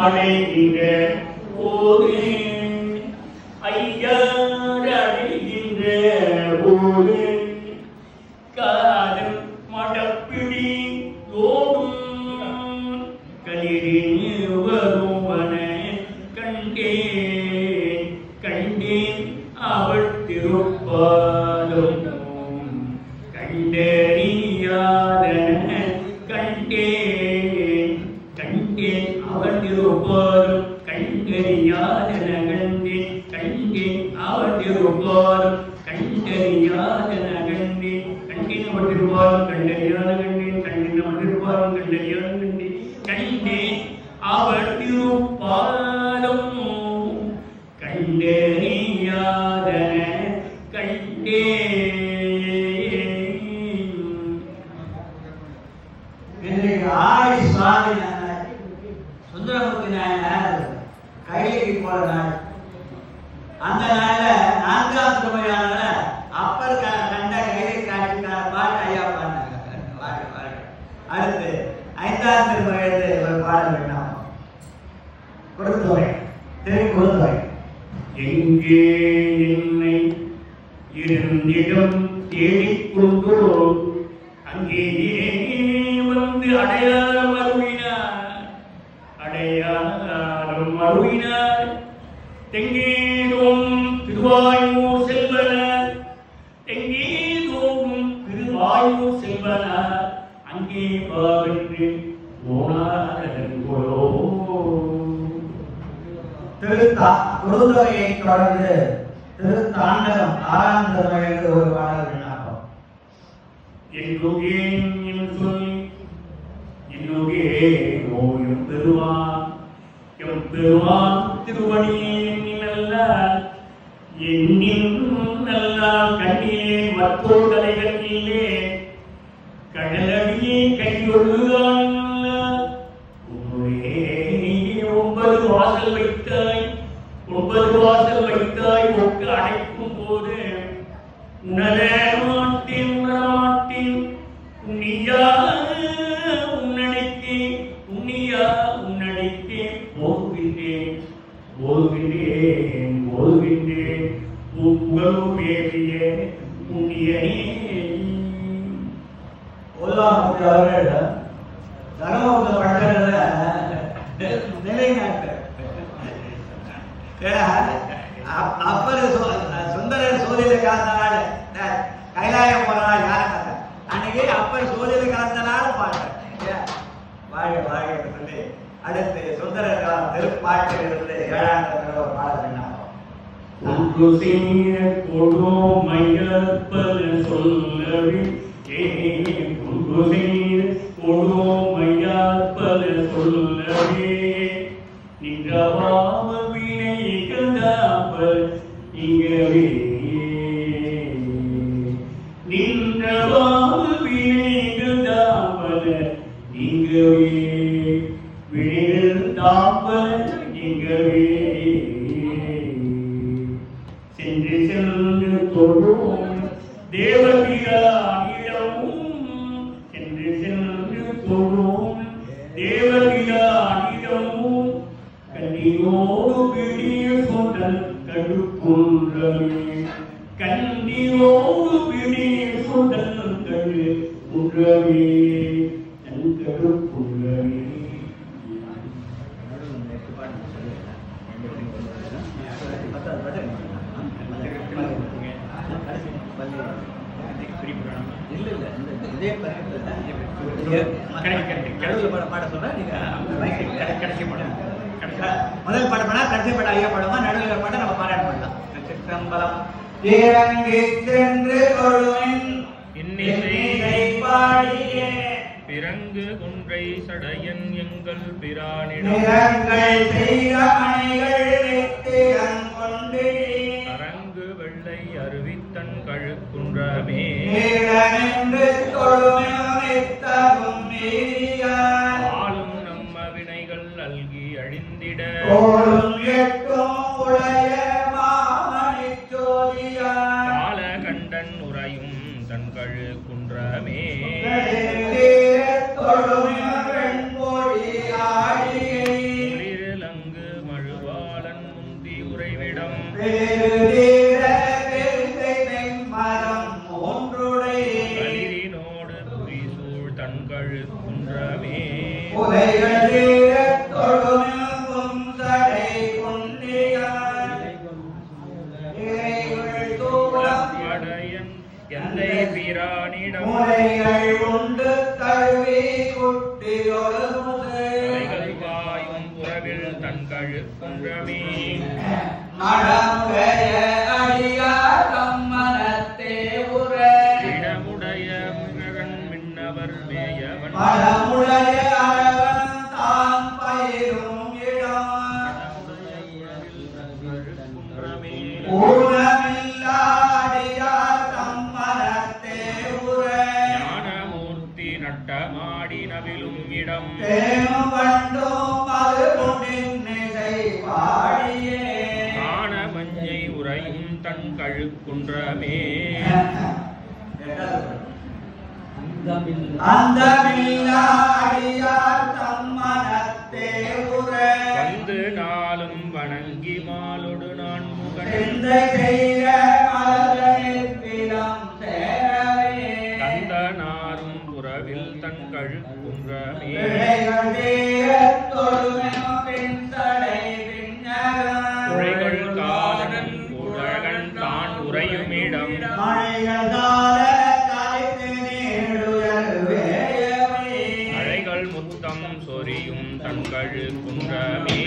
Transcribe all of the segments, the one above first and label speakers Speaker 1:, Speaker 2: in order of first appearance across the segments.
Speaker 1: அடைகின்ற போது ஐயார் அடைகின்ற போது காதல் மடப்பிடி ஓடும் களிரில் வருவன கண்டேன் கண்டேன் அவள் திருப்பாலும் கண்டறியாதன கண்டேன் கண்டேன் அவள் திருப்பாலும் கண்டறியாதன கண்டேன் கண்டேன் அவள் திருப்பாலும் கண்டறியாதன கண்டேன் கண்டின் அவள் திருப்பாலும் கண்டறியாத கண்டேன் கண்டின் அவள் திருப்பாலும் கண்டறியாத கண்டேன் கண்டேன் அவள் திருப்பாலும் கண்டறியாதன கண்டேன்.
Speaker 2: இன்றைக்கு ஆடி சுவாமி நாயனார் சுந்தரமூர்த்தி நாயனார் கைலிக்கு போற நாள். அந்த நாள்ல 4ஆம் திருமையான அப்பர் கண்ட கைலை காட்சிக்கான பாட்டு ஐயா பாடினாங்க. அடுத்து 5ஆம் திருமையிலிருந்து ஒரு பாடல் வேண்டாம். கொடுத்தவை திரும்பி கொடுத்தவை
Speaker 1: எங்கே என்னை இருந்திடம் தேடிக்கொண்டோ அங்கேயே வந்து அடையாளம் அருளினார் அடையாளம் அருளினார் தெங்கேதோம் திருவாயூர் செல்வனார் தெங்கேதோம் திருவாயூர் செல்வனார் அங்கே வாவென்று போனாரோ.
Speaker 2: குருந்தொகையை தொடர்ந்து திருத்தாண்டகம் 6ஆம் திருமையிலிருந்து ஒரு பாடல் விண்ணப்பம்.
Speaker 1: என்னுகேன் என் சொல் என்னுகே ஓயும் பெருவான் எம் பெருவான் திருவடியே எண்ணினல்லால் எண்ணின் நல்லால் கண்ணியே மற்றோர் தலைகள் இல்லே கடலடியே கையொழுதான் 9 வாசல் வைத்தாய் 9 வாசல் வைத்தாய் ஒக்கு அடைக்கும் போது உணர மாட்டேன் உணரமாட்டேன் உன்னியா உன்னடித்தே உன்னியா உன்னடித்தே போகின்றேன் போகின்றேன் போகின்றேன் புகழும் வேண்டிய புண்ணியனே.
Speaker 2: ஓலாமூர்த்தி அவர்கள் தர்மபுர பட்டணத்துல நிலைநாட்டு அப்பர் சுந்தரர் சோதியில கலந்த நாள் கைலாயம் போற நாள் யார கதை அன்னைக்கு அப்பர் சோதியில கலந்த நாள் பாட்டு வாழ்க வாழ்க சொல்லி அடுத்து சுந்தரர் திருப்பாட்டு இருந்து 7ஆம் ஒரு பாடல்
Speaker 1: சொல்லவி சொல்லவே நின்றவாம வினைகள் தாப்பல் இங்கவே நின்றவாம வினைகள் தாப்பல் இங்கவே வினைகள் தாப்பல் இங்கவே சென்று சென்று தொழும் தேவபிரானிடமும் சென்று சென்று தொழும் தேவபிரானிடமும் கண்ணியோடு பிடிய சொன்னல் கடுக்குன்றமே கண்ணியோடு பிடிய சொன்னல் கடு குன்றமே தன் கடுக்குன்றமே.
Speaker 2: முதல் பாடம் பண்ணா கடைசி பாடம் ஐயா பாடமா நடுவில் பாடம் நம்ம பாராயணம் பண்ணலாம். சிற்றம்பலம்
Speaker 3: பிறங்கு குன்றை சடையன் எங்கள் பிரானிடம் அரங்கு வெள்ளை அருவித்தன் கழுக்குன்றமே ஆளும் நம்ம வினைகள் அல்கி அழிந்திட காலகண்டன் உறையும் தன் கழுக்குன்றமே
Speaker 2: பெருதீர பெருகை வெண்மரம் ஒன்றுடை
Speaker 3: களிரினோடு புரிசூழ் தன்கழு குன்றமே
Speaker 2: உதைகள் தீர தொழுமெங்கும் தடை கொண்டியாய் இறைகள் தூரம்
Speaker 3: படையன் எந்தை பிரானிடம்
Speaker 2: முறைகள் உண்டு தழுவி குட்டியொரு முதை
Speaker 3: அலைகள் பாயும் புறவில் தன்கழு குன்றமே
Speaker 2: மடமுடைய அடியார் தம்மனத்தே உர
Speaker 3: இடமுடைய மிகழன் மின்னவர் மேயவன்
Speaker 2: மடமுடைய அரவன் தான் பயிரும் இடம்
Speaker 3: குன்றமே
Speaker 2: ஊனமில்லா அடியார் தம்மனத்தே உர
Speaker 3: ஞானமூர்த்தி நட்டமாடி நவிலும் இடம்
Speaker 2: தேனும் வண்டும் அது கொண்டின்னிசை பாடியே
Speaker 3: காண மஞ்சை உறையும் தன் கழுக்குன்றமே
Speaker 2: அந்தமில்லா அடியார் தம்மனத்தே உர
Speaker 3: வந்து நாளும் வணங்கி மாலொடு நான் முகன்
Speaker 2: சிந்தை செய்க மலர்களிடம் சேரவே
Speaker 3: கந்தனாரும் புறவில் தன் கழுக்குன்றமே
Speaker 2: பிழைகள் தீரத் தொழுமெனும் பின்தடை விஞ்ஞகன்
Speaker 3: உரைகள் காதனன் உலகன் தான் உறையுமிடம்
Speaker 2: மழைகள் தாழ கரைத்து நீடுயர் வேயவே
Speaker 3: அழைகள் முத்தம் சொரியும் தன் கழுக்குன்றமே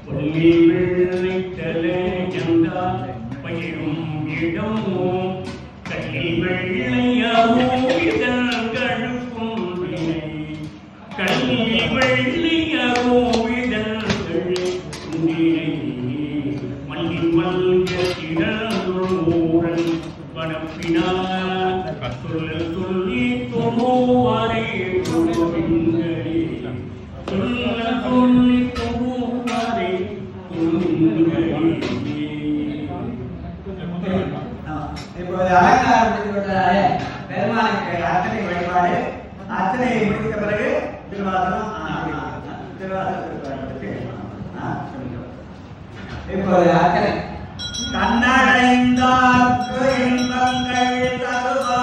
Speaker 1: பள்ளி வெள்ளை தலை எந்தால் பயிரும் இடமோ கள்ளி வெள்ளையாவோ இதழ் கழுக்கும் வினை கள்ளி வெள்ளையாவோ இதழ் கழுக்கும் வினை மல்லி மல்க திறந்தூரன் வனப்பினார் சொல்ல சொல்லி தொழுவாரே தொழுவிங்களே சொல்ல சொல்லி தொழுவாரே தொழுவிங்களே
Speaker 2: இப்போது அலங்காரம் முடித்து விட்டதாலே பெருமானுக்கு அர்ச்சனை வழிபாடு அர்ச்சனையை முடித்த பிறகு திருவாசனம் திருவாசனம் இப்போது அர்ச்சனை கண்ணா